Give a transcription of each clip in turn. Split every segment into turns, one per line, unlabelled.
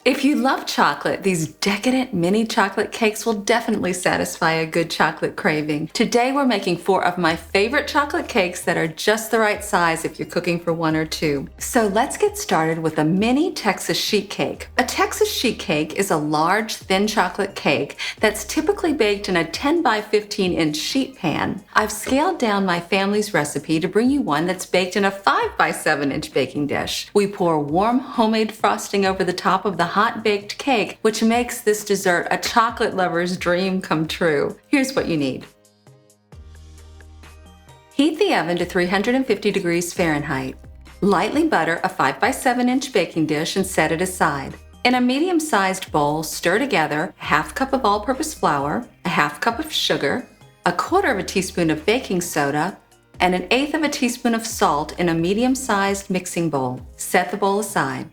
If you love chocolate, these decadent mini chocolate cakes will definitely satisfy a good chocolate craving. Today we're making 4 of my favorite chocolate cakes that are just the right size if you're cooking for 1 or 2. So let's get started with a mini Texas sheet cake. A Texas sheet cake is a large, thin chocolate cake that's typically baked in a 10 by 15 inch sheet pan. I've scaled down my family's recipe to bring you one that's baked in a 5 by 7 inch baking dish. We pour warm homemade frosting over the top of the hot baked cake, which makes this dessert a chocolate lover's dream come true. Here's what you need. Heat the oven to 350 degrees Fahrenheit. Lightly butter a 5 by 7 inch baking dish and set it aside. In a medium-sized bowl, stir together a half cup of all-purpose flour, a half cup of sugar, a quarter of a teaspoon of baking soda, and an eighth of a teaspoon of salt in a medium-sized mixing bowl. Set the bowl aside.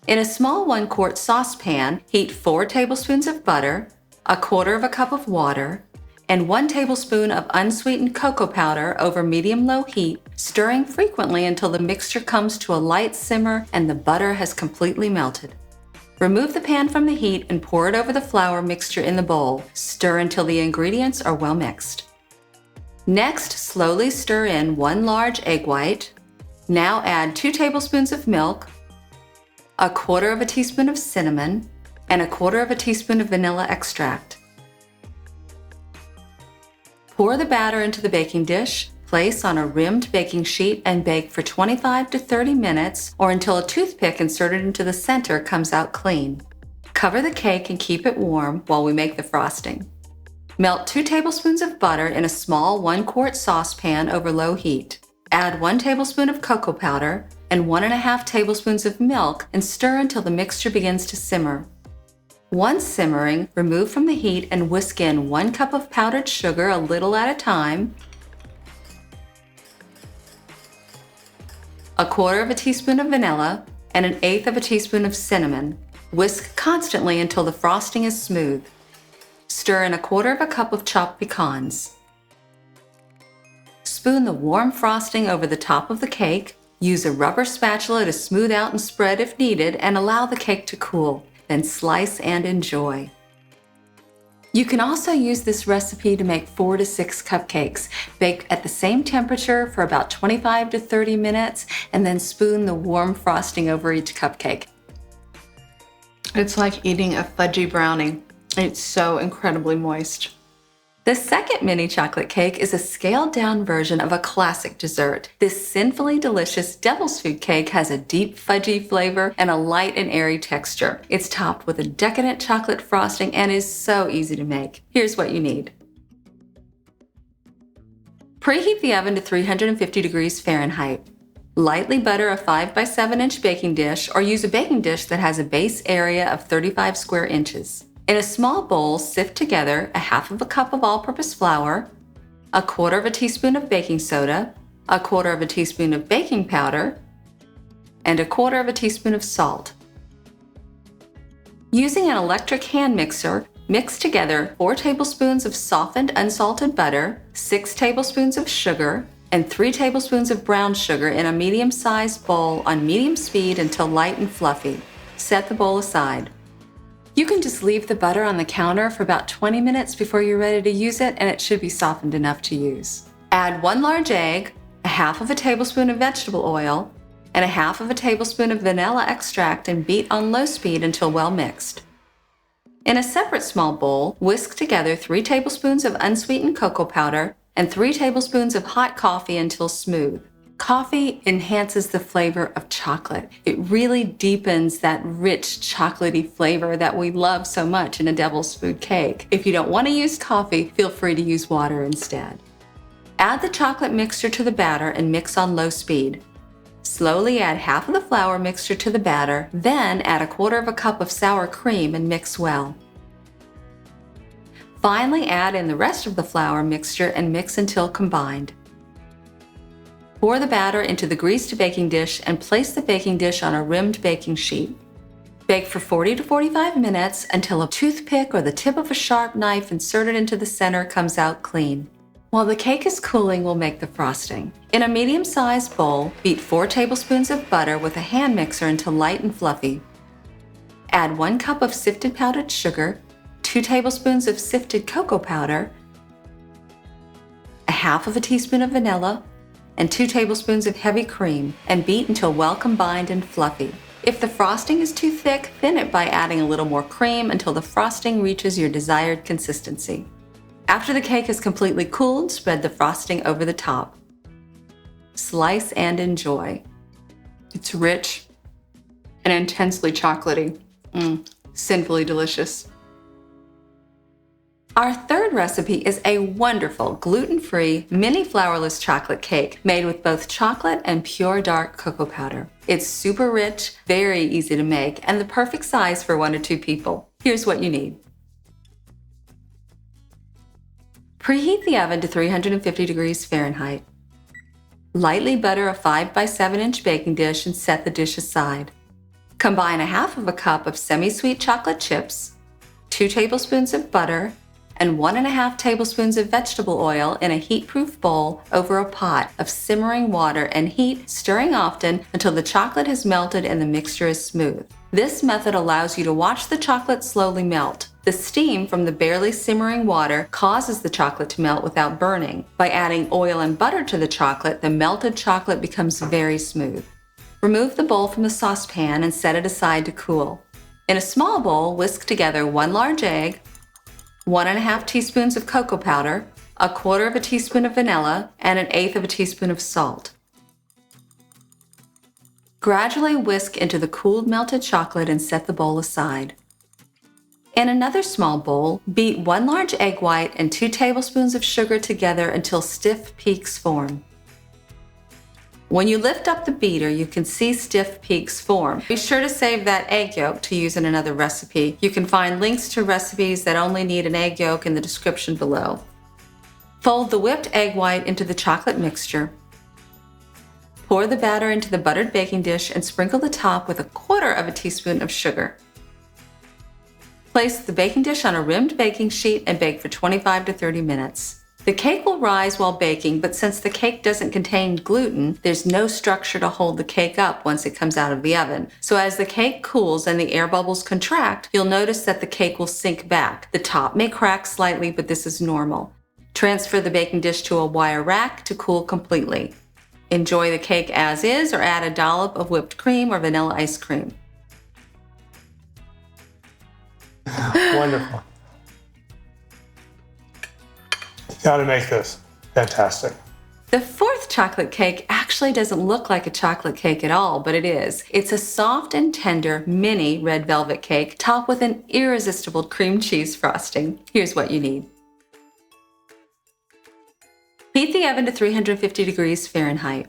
In a small 1-quart saucepan, heat 4 tablespoons of butter, a quarter of a cup of water, and 1 tablespoon of unsweetened cocoa powder over medium-low heat, stirring frequently until the mixture comes to a light simmer and the butter has completely melted. Remove the pan from the heat and pour it over the flour mixture in the bowl. Stir until the ingredients are well mixed. Next, slowly stir in 1 large egg white. Now add 2 tablespoons of milk, a quarter of a teaspoon of cinnamon, and a quarter of a teaspoon of vanilla extract. Pour the batter into the baking dish, place on a rimmed baking sheet, and bake for 25 to 30 minutes or until a toothpick inserted into the center comes out clean. Cover the cake and keep it warm while we make the frosting. Melt 2 tablespoons of butter in a small 1-quart saucepan over low heat. Add 1 tablespoon of cocoa powder and 1½ tablespoons of milk and stir until the mixture begins to simmer. Once simmering, remove from the heat and whisk in 1 cup of powdered sugar a little at a time, a quarter of a teaspoon of vanilla, and an eighth of a teaspoon of cinnamon. Whisk constantly until the frosting is smooth. Stir in a quarter of a cup of chopped pecans. Spoon the warm frosting over the top of the cake. Use a rubber spatula to smooth out and spread if needed, and allow the cake to cool. Then slice and enjoy. You can also use this recipe to make 4 to 6 cupcakes. Bake at the same temperature for about 25 to 30 minutes, and then spoon the warm frosting over each cupcake. It's like eating a fudgy brownie. It's so incredibly moist. The second mini chocolate cake is a scaled-down version of a classic dessert. This sinfully delicious devil's food cake has a deep fudgy flavor and a light and airy texture. It's topped with a decadent chocolate frosting and is so easy to make. Here's what you need. Preheat the oven to 350 degrees Fahrenheit. Lightly butter a 5 by 7 inch baking dish or use a baking dish that has a base area of 35 square inches. In a small bowl, sift together a half of a cup of all-purpose flour, a quarter of a teaspoon of baking soda, a quarter of a teaspoon of baking powder, and a quarter of a teaspoon of salt. Using an electric hand mixer, mix together 4 tablespoons of softened unsalted butter, 6 tablespoons of sugar, and 3 tablespoons of brown sugar in a medium-sized bowl on medium speed until light and fluffy. Set the bowl aside. You can just leave the butter on the counter for about 20 minutes before you're ready to use it, and it should be softened enough to use. Add 1 large egg, a half of a tablespoon of vegetable oil, and a half of a tablespoon of vanilla extract and beat on low speed until well mixed. In a separate small bowl, whisk together 3 tablespoons of unsweetened cocoa powder and 3 tablespoons of hot coffee until smooth. Coffee enhances the flavor of chocolate. It really deepens that rich chocolatey flavor that we love so much in a devil's food cake. If you don't want to use coffee, feel free to use water instead. Add the chocolate mixture to the batter and mix on low speed. Slowly add half of the flour mixture to the batter, then add a quarter of a cup of sour cream and mix well. Finally, add in the rest of the flour mixture and mix until combined. Pour the batter into the greased baking dish and place the baking dish on a rimmed baking sheet. Bake for 40 to 45 minutes until a toothpick or the tip of a sharp knife inserted into the center comes out clean. While the cake is cooling, we'll make the frosting. In a medium-sized bowl, beat 4 tablespoons of butter with a hand mixer until light and fluffy. Add 1 cup of sifted powdered sugar, 2 tablespoons of sifted cocoa powder, a half of a teaspoon of vanilla, and 2 tablespoons of heavy cream, and beat until well combined and fluffy. If the frosting is too thick, thin it by adding a little more cream until the frosting reaches your desired consistency. After the cake is completely cooled, spread the frosting over the top. Slice and enjoy. It's rich and intensely chocolatey. Sinfully delicious. Our third recipe is a wonderful gluten-free mini flourless chocolate cake made with both chocolate and pure dark cocoa powder. It's super rich, very easy to make, and the perfect size for 1 to 2 people. Here's what you need. Preheat the oven to 350 degrees Fahrenheit. Lightly butter a 5 by 7 inch baking dish and set the dish aside. Combine a half of a cup of semi-sweet chocolate chips, 2 tablespoons of butter, and 1.5 tablespoons of vegetable oil in a heat-proof bowl over a pot of simmering water and heat, stirring often until the chocolate has melted and the mixture is smooth. This method allows you to watch the chocolate slowly melt. The steam from the barely simmering water causes the chocolate to melt without burning. By adding oil and butter to the chocolate, the melted chocolate becomes very smooth. Remove the bowl from the saucepan and set it aside to cool. In a small bowl, whisk together 1 large egg, 1.5 teaspoons of cocoa powder, 1/4 teaspoon of vanilla, and 1/8 teaspoon of salt. Gradually whisk into the cooled melted chocolate and set the bowl aside. In another small bowl, beat 1 large egg white and 2 tablespoons of sugar together until stiff peaks form. When you lift up the beater, you can see stiff peaks form. Be sure to save that egg yolk to use in another recipe. You can find links to recipes that only need an egg yolk in the description below. Fold the whipped egg white into the chocolate mixture. Pour the batter into the buttered baking dish and sprinkle the top with 1/4 teaspoon of sugar. Place the baking dish on a rimmed baking sheet and bake for 25 to 30 minutes. The cake will rise while baking, but since the cake doesn't contain gluten, there's no structure to hold the cake up once it comes out of the oven. So as the cake cools and the air bubbles contract, you'll notice that the cake will sink back. The top may crack slightly, but this is normal. Transfer the baking dish to a wire rack to cool completely. Enjoy the cake as is or add a dollop of whipped cream or vanilla ice cream.
Wonderful. Gotta make this. Fantastic.
The fourth chocolate cake actually doesn't look like a chocolate cake at all, but it is. It's a soft and tender mini red velvet cake topped with an irresistible cream cheese frosting. Here's what you need. Heat the oven to 350 degrees Fahrenheit.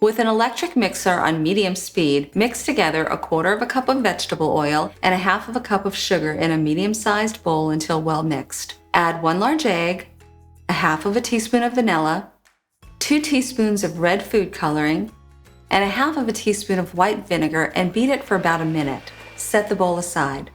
With an electric mixer on medium speed, mix together 1/4 cup of vegetable oil and 1/2 cup of sugar in a medium-sized bowl until well mixed. Add 1 large egg, 1/2 teaspoon of vanilla, 2 teaspoons of red food coloring, and 1/2 teaspoon of white vinegar and beat it for about a minute. Set the bowl aside.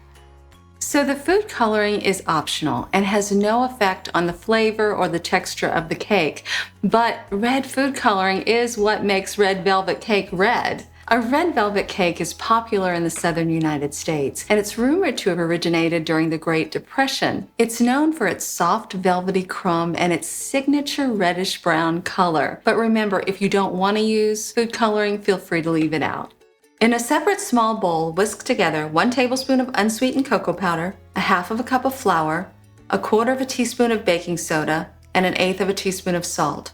So the food coloring is optional and has no effect on the flavor or the texture of the cake, but red food coloring is what makes red velvet cake red. A red velvet cake is popular in the southern United States, and it's rumored to have originated during the Great Depression. It's known for its soft, velvety crumb and its signature reddish-brown color. But remember, if you don't want to use food coloring, feel free to leave it out. In a separate small bowl, whisk together 1 tablespoon of unsweetened cocoa powder, 1/2 cup of flour, 1/4 teaspoon of baking soda, and 1/8 teaspoon of salt.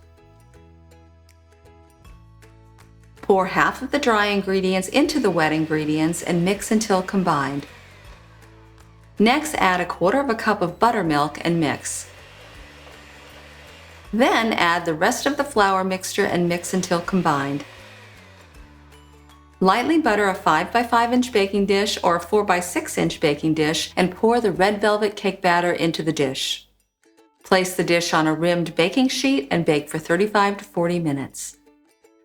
Pour half of the dry ingredients into the wet ingredients and mix until combined. Next, add 1/4 cup of buttermilk and mix. Then add the rest of the flour mixture and mix until combined. Lightly butter a 5 by 5 inch baking dish or a 4 by 6 inch baking dish and pour the red velvet cake batter into the dish. Place the dish on a rimmed baking sheet and bake for 35 to 40 minutes.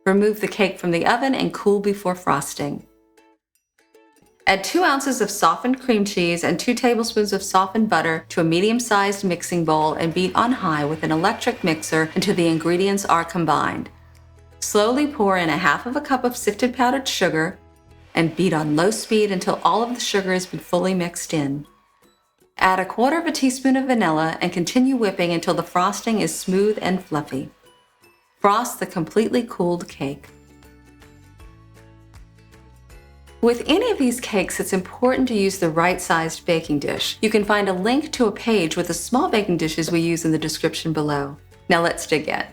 Remove the cake from the oven and cool before frosting. Add 2 ounces of softened cream cheese and 2 tablespoons of softened butter to a medium-sized mixing bowl and beat on high with an electric mixer until the ingredients are combined. Slowly pour in 1/2 cup of sifted powdered sugar, and beat on low speed until all of the sugar has been fully mixed in. Add 1/4 teaspoon of vanilla and continue whipping until the frosting is smooth and fluffy. Frost the completely cooled cake. With any of these cakes, it's important to use the right-sized baking dish. You can find a link to a page with the small baking dishes we use in the description below. Now let's dig in.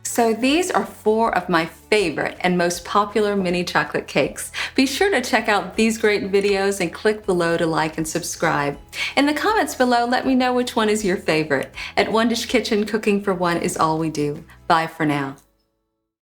So these are 4 of my favorite and most popular mini chocolate cakes. Be sure to check out these great videos and click below to like and subscribe. In the comments below, let me know which one is your favorite. At One Dish Kitchen, cooking for one is all we do. Bye for now.